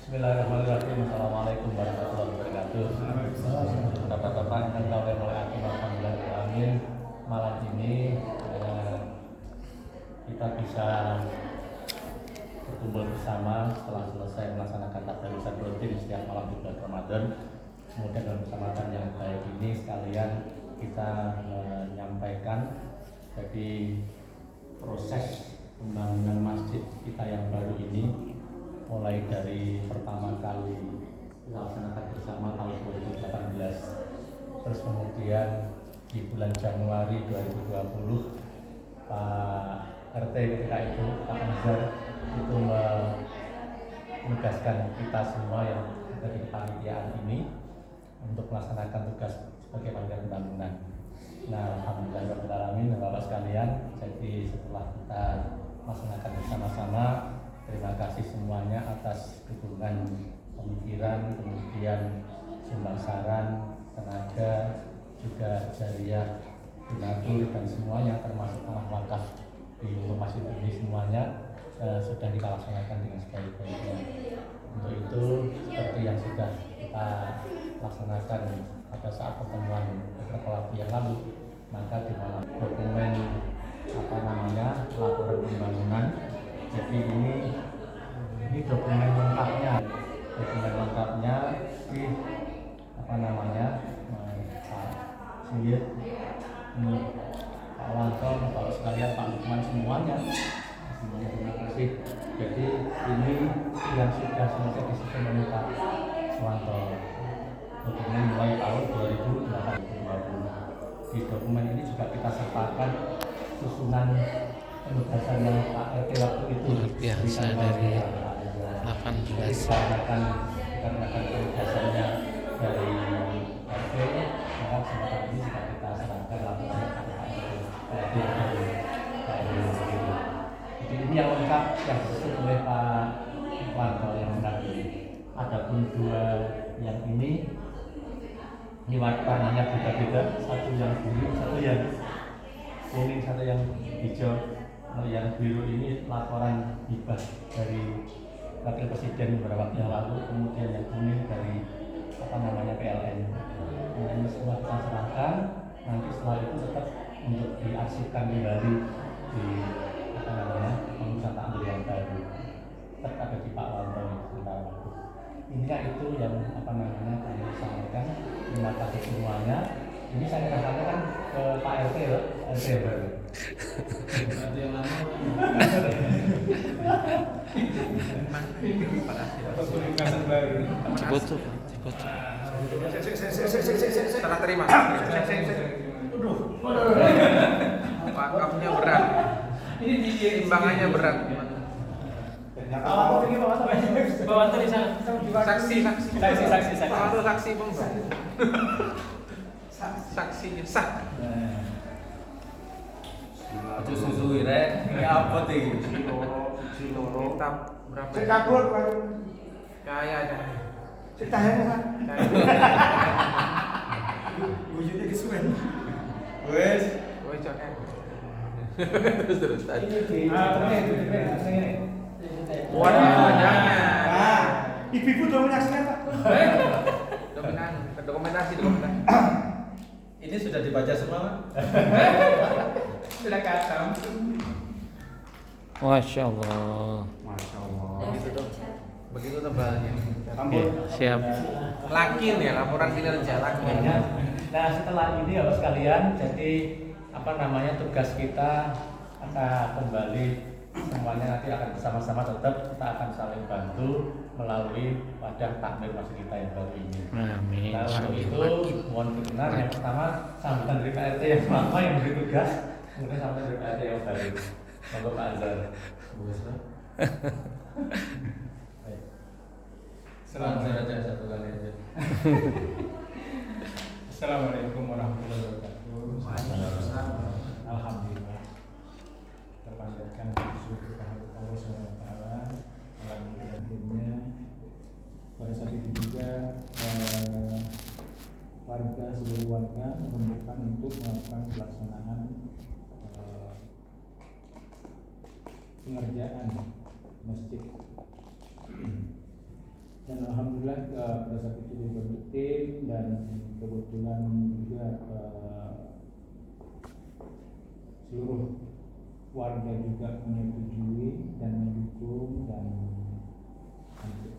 Bismillahirrahmanirrahim. Assalamualaikum warahmatullahi wabarakatuh. Bapak-bapak yang kau muliakan alhamdulillah. Malam ini kita bisa berkumpul bersama setelah selesai melaksanakan tadarus rutin setiap malam di bulan Ramadan. Kemudian dalam kesempatan yang baik ini sekalian kita menyampaikan jadi proses pembangunan masjid kita yang baru ini, mulai dari pertama kali dilaksanakan bersama tahun 2018, terus kemudian di bulan Januari 2020 Pak RT ketika itu, Pak Azhar itu menugaskan kita semua yang ada di kepanitiaan ini untuk melaksanakan tugas sebagai panitia pembangunan. Nah, alhamdulillahirrahmanirrahim, Bapak sekalian, jadi setelah kita melaksanakan bersama-sama, terima kasih semuanya atas dukungan pemikiran, kemudian sumbang saran, tenaga, juga jariah, donatur, dan semuanya termasuk anak wakaf di masjid ini semuanya sudah kita laksanakan dengan sebaik-baiknya. Untuk itu, seperti yang sudah kita laksanakan pada saat pertemuan beberapa waktu yang lalu, maka di dalam dokumen laporan pembangunan, jadi ini dokumen lengkapnya di Pak Suyit, ini Pak Wanto, Bapak sekalian, Pak Lukman, semuanya terima kasih. Jadi ini yang sudah selesai disusun oleh Pak Wanto, dokumen mulai tahun 2020. Di dokumen ini juga kita sertakan susunan penugasan yang Pak RT waktu itu biasa dari 18. dikarenakan penugasannya dari RT, maka kesempatan ini juga kita serahkan langsung kepada Pak RT. Jadi ini yang lengkap yang disusun oleh Pak Wanto yang tadi. Adapun dua yang ini warnanya beda-beda, satu yang biru, satu yang kuning, satu yang hijau. Yang biru ini laporan hibah dari Wakil Presiden beberapa waktu yang lalu, kemudian yang kuning dari PLN. Nah, ini semua kita serahkan, nanti setelah itu tetap untuk diarsipkan kembali di pengurusan takmir yang baru, tetap ada di Pak Wanto sementara waktu. Intinya itu yang kami sampaikan. Terima kasih semuanya. Ini saya sampaikan ke Pak RT loh, RT baru. RT yang lama. Ciputu. Salah terima. Wakafnya berat. Timbangannya berat. Saksi. Saksinya sah. Aja susui rek, ini apa tuh? Siloro. Berapa? Sekabur kan. Kaya. Setahanya kan. Wujudnya kesuwen. Wes. Woi jangan. Terus tadi. Ini. Waduh, jangan. Nah, ibu dominasinya Pak. Dokumentasi. Ini sudah dibaca semua? Sudah katam. Masya Allah. Begitu tebalnya. Siap. Lakin ya, laporan kinerja lakin. Nah, setelah ini Bapak sekalian, jadi tugas kita akan kembali semuanya, nanti akan bersama-sama, tetap kita akan saling bantu melalui wadah takmir masjid kita yang baru ini. Amin. Nah, untuk itu mohon berkenan, yang pertama sambutan dari Pak RT yang lama yang beri tugas, kemudian sampai dari Pak RT yang baru. Monggo Pak Azhar. Selamat aja satu kali aja. Assalamualaikum warahmatullahi wabarakatuh. Alhamdulillah. Terpanjatkan syukur kehadirat Allah SWT. Alhamdulillah. Pada saat itu juga seluruh warga mengumpulkan untuk melakukan pelaksanaan pengerjaan masjid Dan alhamdulillah pada saat itu dibentuk tim, dan kebetulan juga seluruh warga juga menyetujui dan mendukung, dan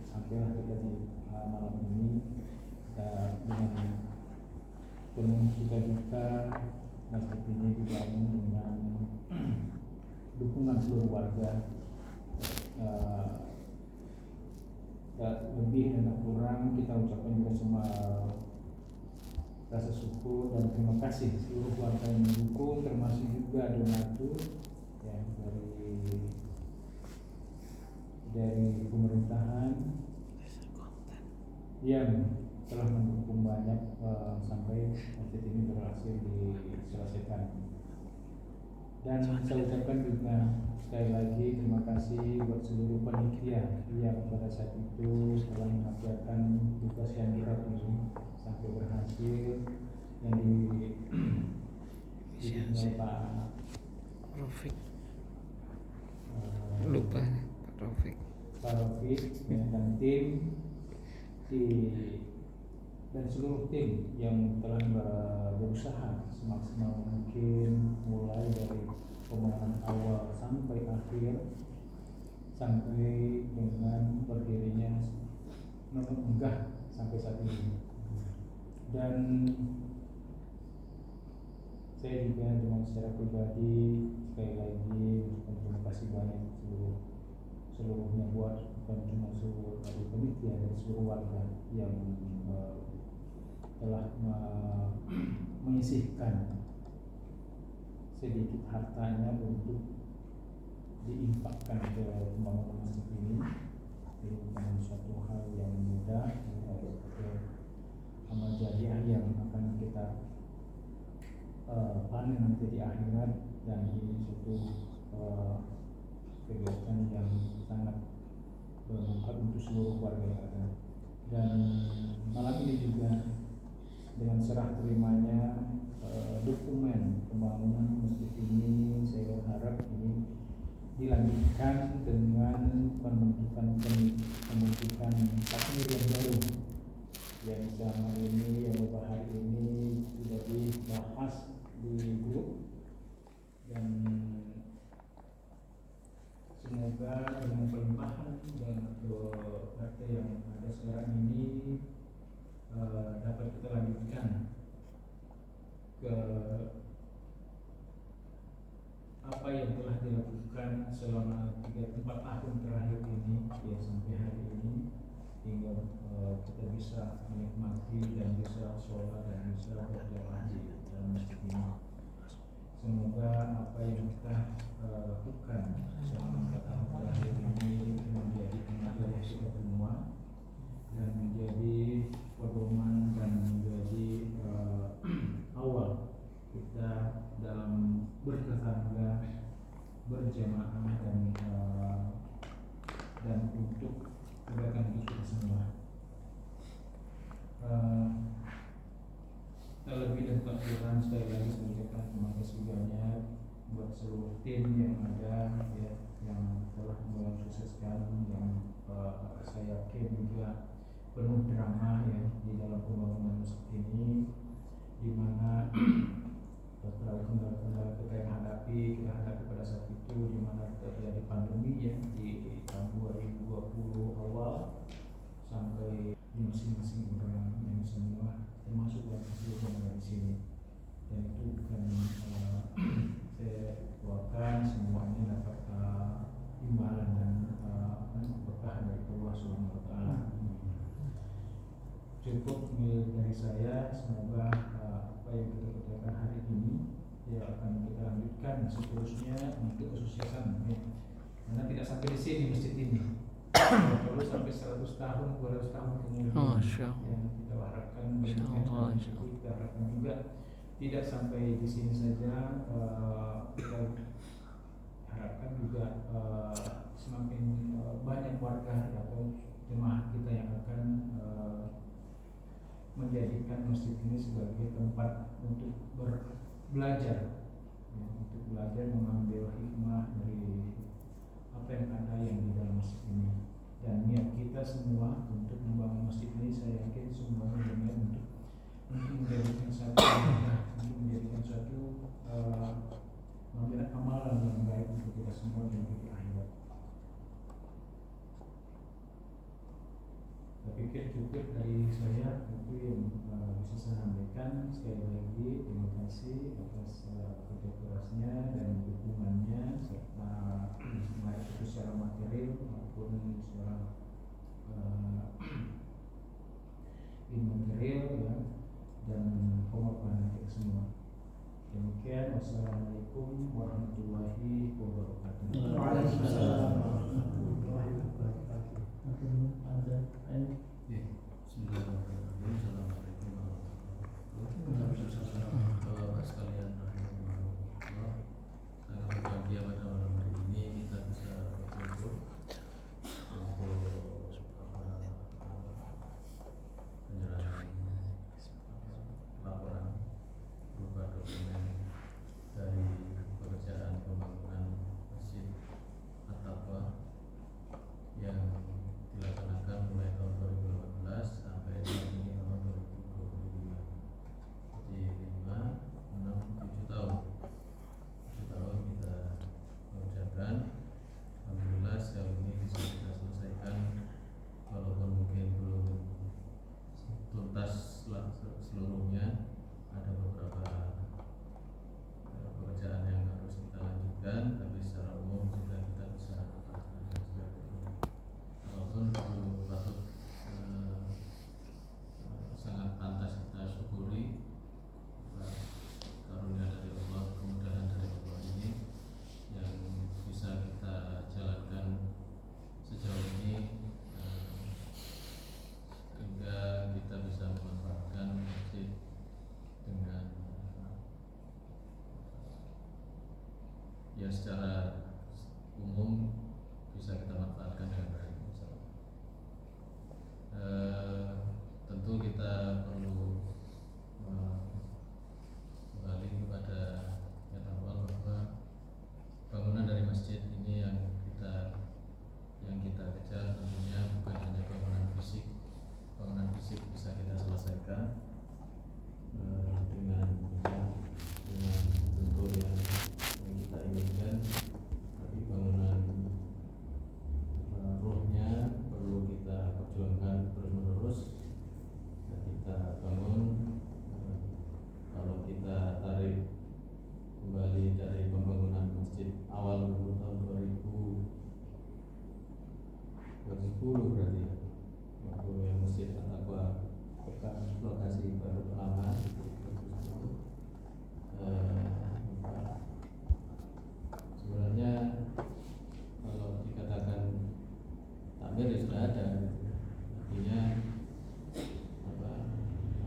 sampailah kita di malam ini dengan penuh sukacita. Masjid ini dibangun dengan dukungan seluruh warga. Lebih dan kurang kita ucapkan juga semua rasa syukur dan terima kasih seluruh warga yang mendukung, termasuk juga donatur ya, dari pemerintahan yang telah mendukung banyak sampai masjid ini berhasil diselesaikan. Dan saya ucapkan juga sekali lagi terima kasih buat seluruh panitia yang pada saat itu telah mengerjakan tugas yang berat ini sampai berhasil, yang dipimpin Pak Rafiq. Lupa Pak Rafiq. Pak Rafiq dan tim dan seluruh tim yang telah berusaha semaksimal mungkin, mulai dari pembangunan awal sampai akhir, sampai dengan berdirinya Megah sampai saat ini. Dan saya juga dengan secara pribadi sekali lagi terima kasih banyak seluruhnya buat bukan cuma seluruh dari panitia dan seluruh warga yang telah menyisihkan sedikit hartanya untuk diinfakkan ke pembangunan masjid ini. Ini bukan suatu hal yang mudah, amal jariah yang akan kita panen nanti di akhirat, dan ini suatu kegiatan yang sangat bermanfaat untuk seluruh warga yang ada. Dan malam ini juga dengan serah terimanya dokumen pembangunan masjid ini, saya harap ini dilanjutkan dengan pembentukan takmir yang baru, yang selama ini yang beberapa hari ini sudah dibahas di grup, dan semoga dengan pelimpahan dan harta yang ada sekarang ini dapat kita lanjutkan ke apa yang telah dilakukan selama 3-4 tahun terakhir ini, ya, sampai hari ini, hingga kita bisa menikmati dan bisa sholat dan bisa berjamaah di dalam masjid ini. Semoga apa yang kita lakukan selama 4 tahun terakhir ini menjadi pengajaran kita semua, dan menjadi pedoman dan menjadi awal kita dalam bertetangga, berjamaah, dan untuk kebaikan kita semua. Terlebih dan tak kurang, sekali lagi saya ucapkan terima kasih banyak buat seluruh tim yang ada, ya, yang telah mensukseskan, yang saya yakin juga penuh drama ya di dalam pembangunan masjid ini, di mana kendala-kendala kita yang kita hadapi pada saat itu, di mana terjadi pandemi ya di tahun 2020 awal, sampai di masing-masing orang yang semua termasuk yang seluruh di sini. Dan itu bukan saya doakan semuanya dapat imbalan dan berkah dari Allah Subhanahu wa taala. Cukup dari saya, semoga apa yang kita kerjakan hari ini ya akan kita lanjutkan seterusnya untuk kesuksesan ya. Karena tidak sampai di sini masjid ini, perlu sampai 100 tahun, 200 tahun kemudian yang kita harapkan. Kita harapkan juga tidak sampai di sini saja, kita harapkan juga semakin banyak warga atau jemaah kita yang akan menjadikan masjid ini sebagai tempat untuk belajar, ya, untuk belajar mengambil hikmah dari apa yang ada yang di dalam masjid ini, dan niat kita semua untuk masjid ini saya yakin semuanya berniat untuk menjadikan satu untuk menjadikan suatu memberikan amalan yang baik untuk kita semua dan untuk akhirat. Saya pikir cukup dari saya itu yang bisa saya sampaikan. Sekali lagi terima kasih atas kerja kerasnya dan dukungannya serta baik itu secara material maupun secara imaterial ya, dan pengorbanan kita semua. Demikian, wassalamualaikum warahmatullahi wabarakatuh. Waalaikumsalam warahmatullahi wabarakatuh. Bismillahirrahmanirrahim. Assalamualaikum warahmatullahi wabarakatuh. Bapak sekalian, rahimahullah, sangat berbahagia pada malam hari ini kita bisa berkumpul untuk penyerahan laporan berupa dokumen dari pekerjaan pembangunan Masjid At-Taqwa yang dilaksanakan mulai tahun 2018 sampai ini tahun 2025. Jadi 5, 6, 7 tahun. 7 tahun kita mengerjakan. Alhamdulillah sejauh ini bisa kita selesaikan, walaupun mungkin belum tuntas seluruhnya. Ada beberapa pekerjaan yang harus kita lanjutkan, tapi secara umum sudah kita bisa lakukan sebagainya. Walaupun perlu patut sangat pantas kita syukuri karunia dari Allah, kemudahan dari Allah ini yang bisa kita jalankan sejauh ini, sehingga kita bisa memanfaatkan masjid dengan ya secara umum bisa kita manfaatkan dengan baik. Tentu kita perlu kembali kepada yang awal bahwa bangunan dari masjid ini yang kita kejar tentunya bukan hanya bangunan fisik. Bangunan fisik bisa kita selesaikan dengan bentuk yang kita inginkan, tapi bangunan ruhnya perlu kita perjuangkan terus menerus. Dan kita bangun, kalau kita tarik kembali dari pembangunan masjid awal tahun 2010 berarti ya, waktu yang Masjid At-Taqwa lokasi baru lama sebenarnya kalau dikatakan takmir ya sudah ada, artinya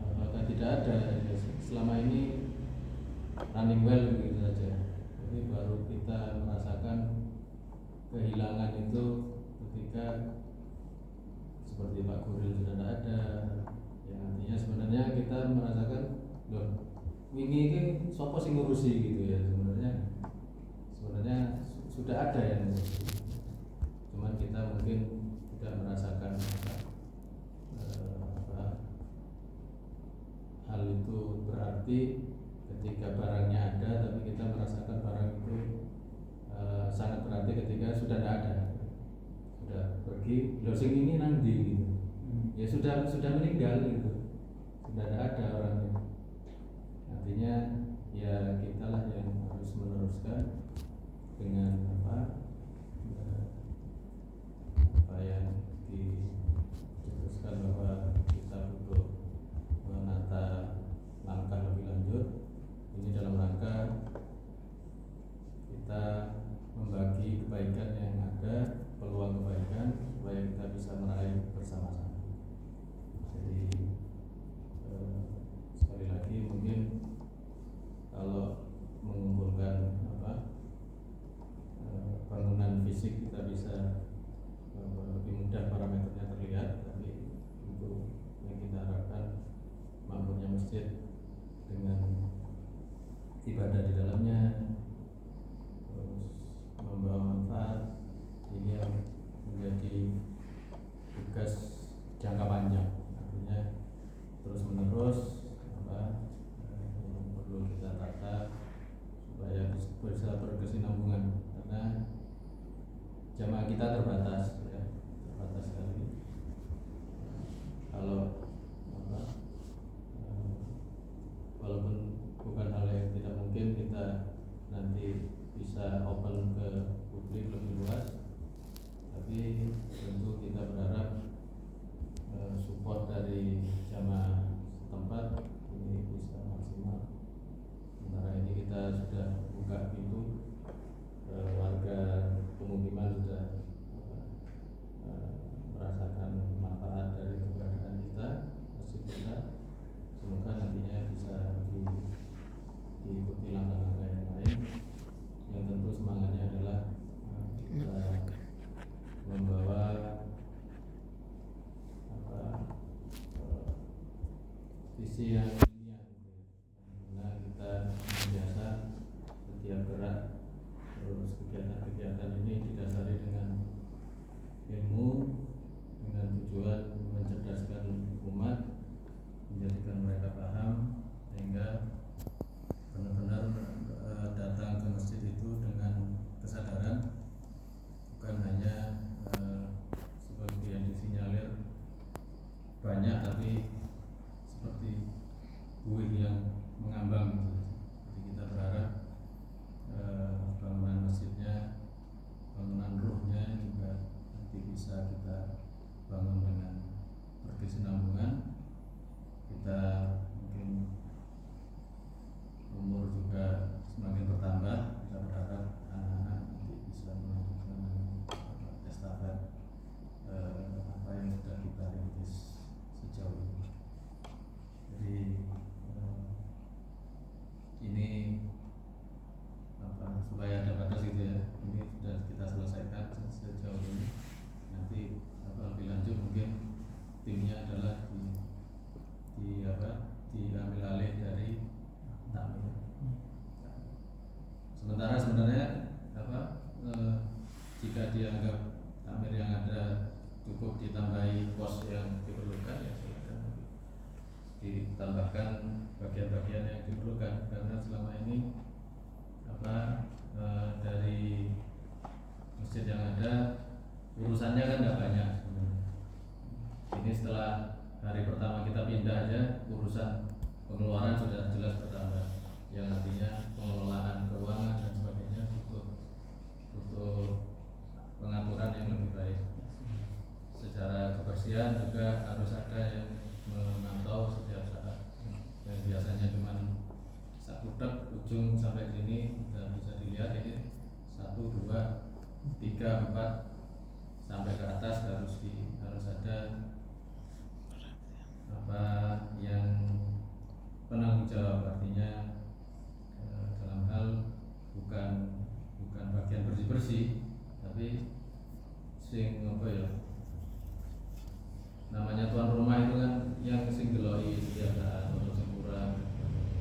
apakah tidak ada ya, selama ini running well begitu saja. Jadi baru kita merasakan kehilangan itu ketika seperti Pak Guril sudah tidak ada, yang artinya sebenarnya kita merasakan loh, ini sopo sing ngurusi gitu ya. Sebenarnya sudah ada yang ngurusi, cuman kita mungkin tidak merasakan hal itu berarti ketika barangnya ada, tapi kita merasakan barang itu sangat berarti ketika sudah tidak ada, sudah pergi. Loh sing ini nanti gitu. Ya sudah meninggal gitu, sudah tidak ada orangnya. Artinya ya kitalah yang harus meneruskan dengan apa yang diteruskan, bahwa kita butuh menata langkah lebih lanjut. Ini dalam rangka kita membagi kebaikan yang ada, peluang kebaikan, supaya kita bisa meraih bersama-sama. Jadi sekali lagi mungkin kalau mengumpulkan bangunan fisik kita bisa lebih mudah jangka panjang, artinya terus menerus yang perlu kita tata supaya bisa berkesinambungan, karena jamaah kita terbatas ya, terbatas sekali. Kalau walaupun bukan hal yang tidak mungkin kita nanti bisa open ke publik lebih luas, tapi tentu kita berharap support dari jamaah setempat ini bisa maksimal. Sementara ini kita sudah buka pintu, warga pemukiman sudah merasakan manfaat dari keberadaan kita, masjid kita. Semoga nantinya bisa diikuti langkah-langkah yang lain, yang tentu semangatnya adalah kita membawa visi yang ilmiah, karena kita biasa setiap gerak terus kegiatan-kegiatan ini didasari dengan ilmu, dengan tujuan mencerdaskan umat, menjadikan mereka paham, sehingga benar-benar datang ke masjid itu dengan kesadaran, bukan hanya seperti yang disinyalir banyak, tapi seperti buih yang mengambang gitu. Jadi kita berharap bangunan masjidnya, bangunan ruhnya juga nanti bisa kita bangun dengan berkesinambungan. Kita mungkin umur juga semakin bertambah, kita berharap anak-anak nanti bisa melanjutkan estafet apa yang sudah kita rintis sejauh ini. Jadi ini supaya ada batas gitu ya, ini sudah kita selesaikan sejauh ini. Nanti lebih lanjut mungkin timnya adalah diambil alih dari takmir. Sementara sebenarnya jika dianggap takmir yang ada cukup ditambahi pos yang diperlukan, ya silakan ditambahkan bagian-bagian yang diperlukan, karena selama ini dari masjid yang ada urusannya kan tidak banyak sebenarnya. Ini setelah hari pertama kita pindah aja, urusan pengeluaran sudah jelas bertambah, yang artinya pengelolaan keuangan dan sebagainya butuh pengaturan yang lebih baik. Secara kebersihan juga harus ada yang memantau setiap saat. Yang biasanya cuma satu tek ujung sampai sini bisa dilihat, ini 1, 2, 3, 4 sampai ke atas harus ada yang penanggung jawab, artinya dalam hal bukan bagian bersih-bersih, tapi namanya tuan rumah itu kan yang sing ngeloi setiap saat untuk sing kurang.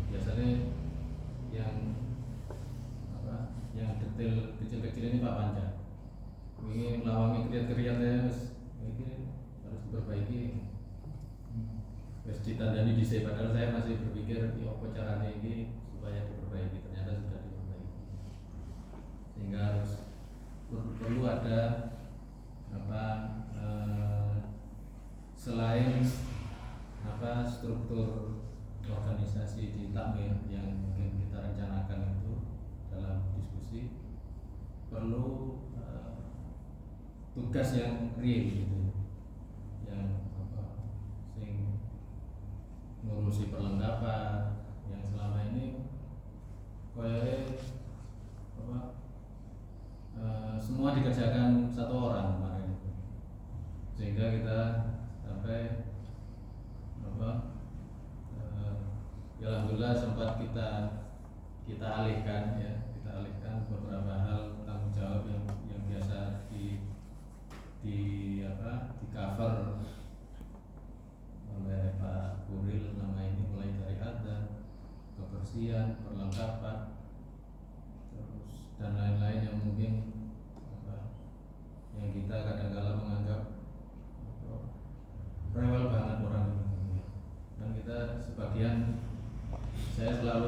Biasanya yang detail kecil-kecil ini Pak Panca. Ini melawangi kriat-kriatnya, ini harus diperbaiki. Wes ditandani dhisik, padahal saya masih berpikir apa caranya ini supaya diperbaiki, ternyata sudah diperbaiki. Sehingga harus perlu ada selain struktur organisasi di takmir yang mungkin kita rencanakan itu dalam diskusi, perlu tugas yang real gitu, yang ngurusi perlengkapan yang selama ini semua dikerjakan satu orang kemarin, sehingga kita sampai alhamdulillah sempat kita alihkan beberapa hal tanggung jawab yang biasa di cover oleh Pak Kuril, nama ini mulai dari adzan, kebersihan, perlengkapan, terus dan lain-lain yang mungkin yang kita kadang-kala menganggap sebagian saya selalu